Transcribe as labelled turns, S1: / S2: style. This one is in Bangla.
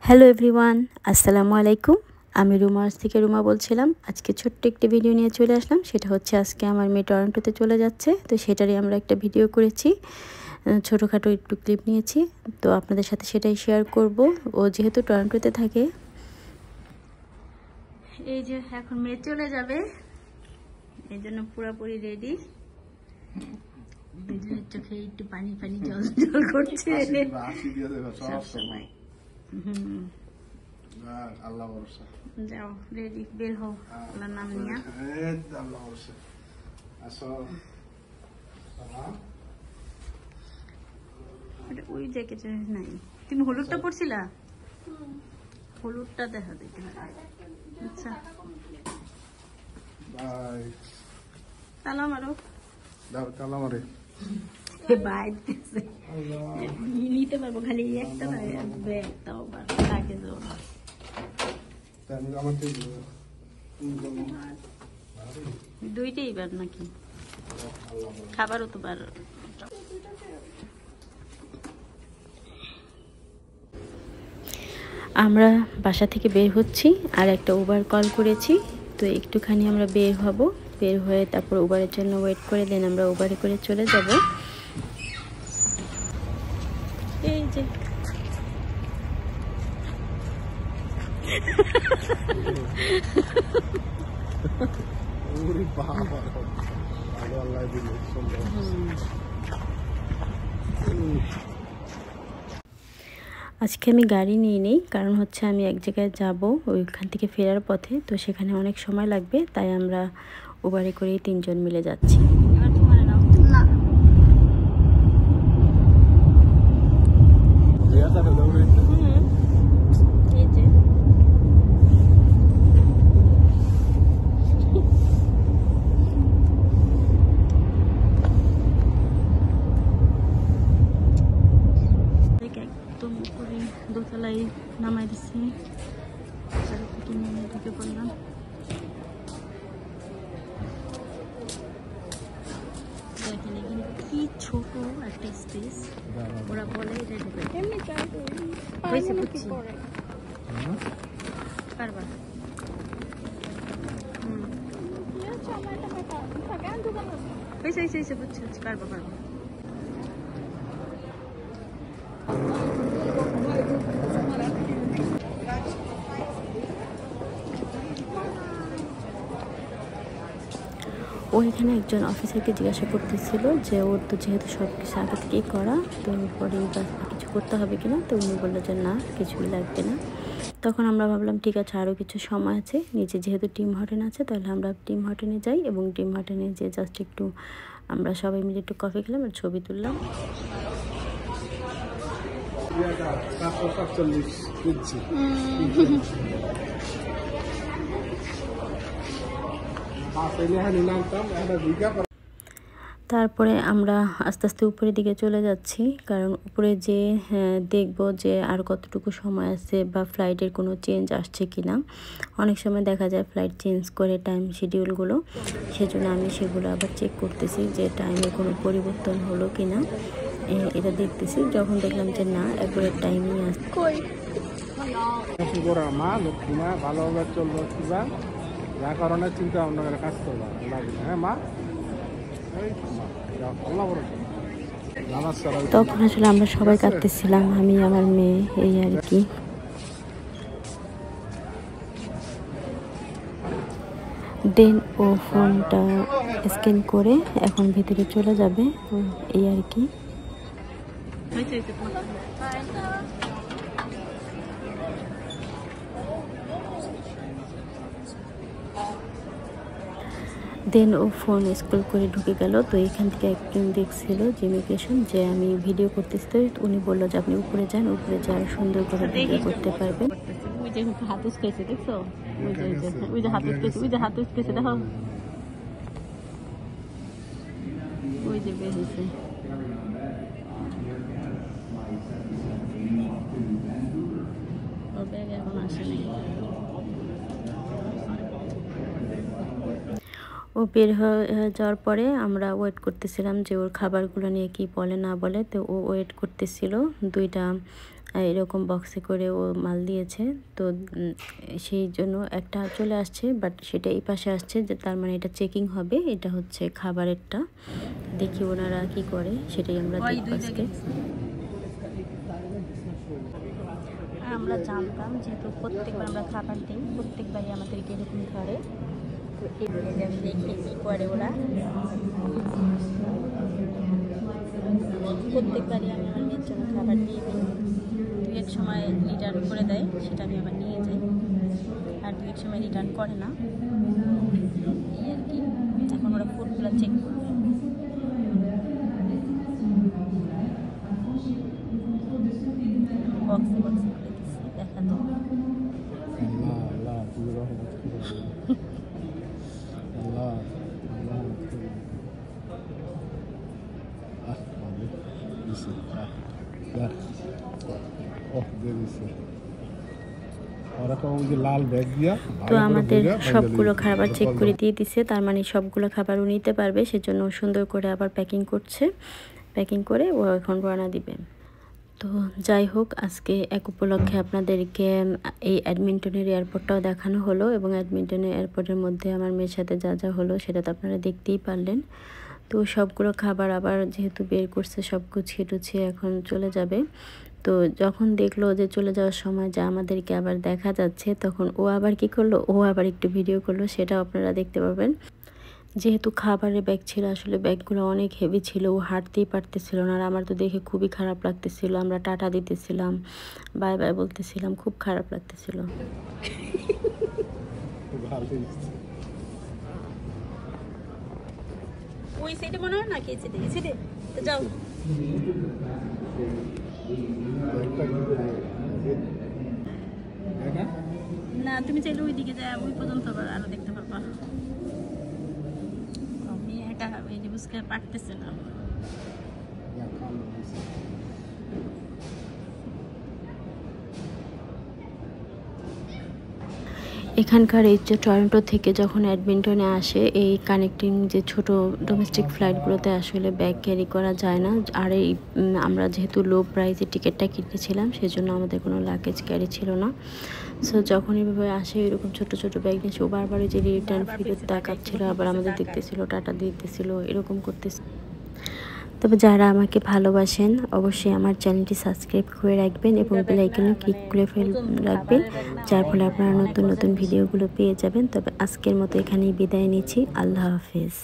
S1: হ্যালো এভরিওয়ান, আসসালামু আলাইকুম। আমি রুমার্স থেকে রুমা বলছিলাম। আজকে ছোট্ট একটি ভিডিও নিয়ে চলে আসলাম। সেটা হচ্ছে আজকে আমার মেয়ে টরন্টোতে চলে যাচ্ছে, তো সেটারই আমরা একটা ভিডিও করেছি। ছোটোখাটো একটু ক্লিপ নিয়েছি, তো আপনাদের সাথে সেটাই শেয়ার করব। ও যেহেতু টরন্টোতে থাকে। এই যে এখন মেয়ে চলে যাবে, এই জন্য পুরোপুরি রেডি। চোখে একটু পানি পানি জল জল করছে সবসময়।
S2: আল্লাহ ভরসা।
S1: যাও রেডি, বের হও আল্লাহর নাম নিয়ে।
S2: আল্লাহ ভরসা। আসো।
S1: ওই জ্যাকেটে নাই। তুমি হলুদটা পরছিলা? হলুদটা দেখা দেখতে হয়। আচ্ছা
S2: বাই।
S1: তালা মারো।
S2: দাও তালা মারে।
S1: বাই দিতেছে। নিতে পারবো খালি একটা না, ব্যাগটাও লাগে যাও।
S2: আমার
S1: দুইটাই বার নাকি? খাবারও তো বার। আমরা বাসা থেকে বের হচ্ছি, আর একটা উবার কল করেছি, তো একটুখানি আমরা বের হব। বের হয়ে তারপর উবারের জন্য ওয়েট করে দেন আমরা উবারে করে চলে যাব। এই যে আজকে আমি গাড়ি নিয়ে নিই, কারণ হচ্ছে আমি এক জায়গায় যাব, ওইখান থেকে ফেরার পথে, তো সেখানে অনেক সময় লাগবে, তাই আমরা উবারে করেই 3 জন মিলে যাচ্ছি। একদম উপরে দোতলায় নামাই দিচ্ছি, ঢুকে পড়লাম। দেখেন এখানে কি ছোট একটা স্পেস, ওরা বলে এটা ঢুকে হয়েছে বুঝছি কারবার। হয়েছে বুঝছি হচ্ছে পারবো। ও এখানে একজন অফিসারকে জিজ্ঞাসা করতেছিল যে ওর তো যেহেতু সব কিছু আগে থেকেই করা, তো পরে কিছু করতে হবে কিনা, তো উনি বললো যে না, কিছুই লাগবে না। তখন আমরা ভাবলাম ঠিক আছে, আরও কিছু সময় আছে, নিচে যেহেতু টিম হটেন আছে, তাহলে আমরা টিম হটেনে যাই, এবং টিম হটেনে যে জাস্ট একটু আমরা সবাই মিলে একটু কফি খেলাম আর ছবি তুললাম। তারপরে আমরা আস্তে আস্তে উপরের দিকে চলে যাচ্ছি, কারণ উপরে যে দেখব যে আর কতটুকু সময় আছে, বা ফ্লাইটের কোনো চেঞ্জ আসছে কিনা। অনেক সময় দেখা যায় ফ্লাইট চেঞ্জ করে টাইম শিডিউলগুলো, সেজন্য আমি সেগুলো আবার চেক করতেছি যে টাইমে কোনো পরিবর্তন হলো কিনা, এটা দেখতেছি। যখন দেখলাম যে না, একবারে টাইমই আসছে।
S2: ভালোভাবে চলবো, যা কারণে চিন্তা ভাবনা করে কাজ করবা। হ্যাঁ মা,
S1: তখন আসলে আমরা সবাই কাঁদতেছিলাম, আমি আমার মেয়ে, এই আর কি। দেন ও ফোনটা স্ক্যান করে এখন ভিতরে চলে যাবে, এই আর কি। দেন ও ফোন স্ক্রল করে ঢুকে গেল। তো এখান থেকে একজন দেখছিল যে ইমিগ্রেশন, যে আমি ভিডিও করতেছি, তো উনি বললো যে আপনি উপরে যান, উপরে যা সুন্দর করে ভিডিও করতে পারবেন। ওই যে হাত উস্কাইছে, দেখছো? ওই যে হাত উস্কাইছে, দেখো, ওই যে বের হয়েছে। ওর ব্যাগ এখন আসেনি। ও বের হয়ে যাওয়ার পরে আমরা ওয়েট করতেছিলাম যে ওর খাবারগুলো নিয়ে কি বলে না বলে, তো ও ওয়েট করতেছিল। 2টা এরকম বক্সে করে ও মাল দিয়েছে। তো সেই জন্য একটা চলে আসছে, বাট সেটা এই পাশে আসছে, যে তার মানে এটা চেকিং হবে। এটা হচ্ছে খাবারেরটা। দেখি ওনারা কি করে, সেটাই আমরা দেখব আজকে। আমরা জানতাম যেহেতু প্রত্যেকবার আমরা খাবার দিই, প্রত্যেকবারই আমাদেরকে এরকম ধরে। তো এই আমি দেখি কী করে ওরা। প্রত্যেকবারই আমি আমার মেয়ের জন্য খাবার দিয়ে দিই। দু এক সময় রিটার্ন করে দেয়, সেটা আমি আবার নিয়ে যাই, আর দু এক সময় রিটার্ন করে না, এই আর কি। এখন ওরা ফুডগুলো চেক করবে। বক্সে বক্সে করে দিচ্ছি, দেখা তো। তো আমাদের সবগুলো খাবার চেক করে দিয়ে দিছে, তার মানে সবগুলো খাবার ও নিতে পারবে, সেজন্য সুন্দর করে আবার প্যাকিং করছে। প্যাকিং করে ও এখন রওনা দিবে। তো যাই হোক, আজকে এক উপলক্ষে আপনাদেরকে এই এডমিন্টনের এয়ারপোর্টটাও দেখানো হলো, এবং এডমিন্টনের এয়ারপোর্টের মধ্যে আমার মেয়ের সাথে যা যা হলো সেটা তো আপনারা দেখতেই পারলেন। তো সবগুলো খাবার আবার যেহেতু বের করছে, সব গুছিয়ে টুছিয়ে এখন চলে যাবে। তো যখন দেখলো যে চলে যাওয়ার সময় যে আমাদেরকে আবার দেখা যাচ্ছে, তখন ও আবার কি করলো, ও আবার একটু ভিডিও করলো, সেটাও আপনারা দেখতে পাবেন। যেহেতু খাবারের ব্যাগ ছিল, আসলে ব্যাগগুলো অনেক হেভি ছিল, ও হাঁটতেই পারতেছিল না। আর আমার তো দেখে খুবই খারাপ লাগতেছিল। আমরা টাটা দিতেছিলাম, বাই বাই বলতেছিলাম, খুব খারাপ লাগতেছিল। ওই সাইডে মনে হয় না, কে সাইডে? এই সাইডে তো যাও। না, তুমি চাইলে ওই দিকে যা, ওই পর্যন্ত আরো দেখতে পারবা। আমি একা এই যে বুঝতে পারতেছে না। এখানকার এই যে টরন্টো থেকে যখন এডমিন্টনে আসে, এই কানেক্টিং যে ছোট ডোমেস্টিক ফ্লাইটগুলোতে আসলে ব্যাগ ক্যারি করা যায় না। আর এই আমরা যেহেতু লো প্রাইসে টিকিটটা কিনেছিলাম, সেজন্য আমাদের কোনো লাগেজ ক্যারি ছিল না। সো যখন এভাবে আসে এরকম ছোট ছোট ব্যাগ নিয়ে, ও বারবার যে রিটার্ন ফিরত তাকাচ্ছিল, আবার আমাদের দেখতেছিল, টাটা দিতেছিল, এরকম করতেছিল। তবে যারা আমাকে ভালোবাসেন অবশ্যই আমার চ্যানেলটি সাবস্ক্রাইব করে রাখবেন এবং বেল আইকনে ক্লিক করে রাখবেন, যার ফলে আপনারা নতুন নতুন ভিডিওগুলো পেয়ে যাবেন। তবে আজকের মতো এখানেই বিদায় নিচ্ছি। আল্লাহ হাফেজ।